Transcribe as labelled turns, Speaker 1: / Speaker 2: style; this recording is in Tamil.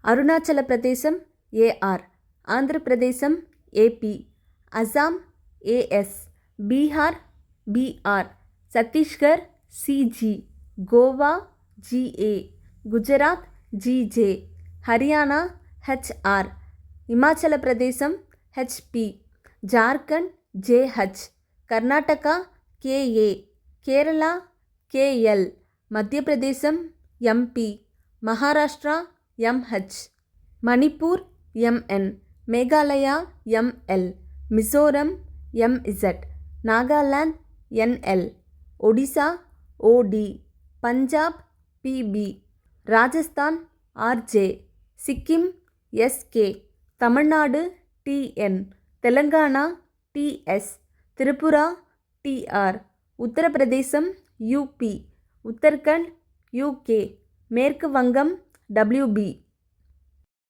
Speaker 1: அருணாச்சல பிரதேசம் AR, ஆந்திர பிரதேசம் AP, Assam AS, Bihar BR, Chhattisgarh CG, Goa GA, Gujarat GJ, Haryana HR, Himachal பிரதேசம் HP, Jharkhand JH, Karnataka KA, Kerala KL, மத்திய பிரதேசம் MP, Maharashtra MH, Manipur MN, Meghalaya ML, Mizoram MZ, Nagaland NL, Odisha OD, Punjab PB, Rajasthan RJ, Sikkim SK, Tamil Nadu TN, Telangana TS, Tripura TR, Uttar Pradesh UP, Uttarakhand UK, மேற்கு வங்கம் WB.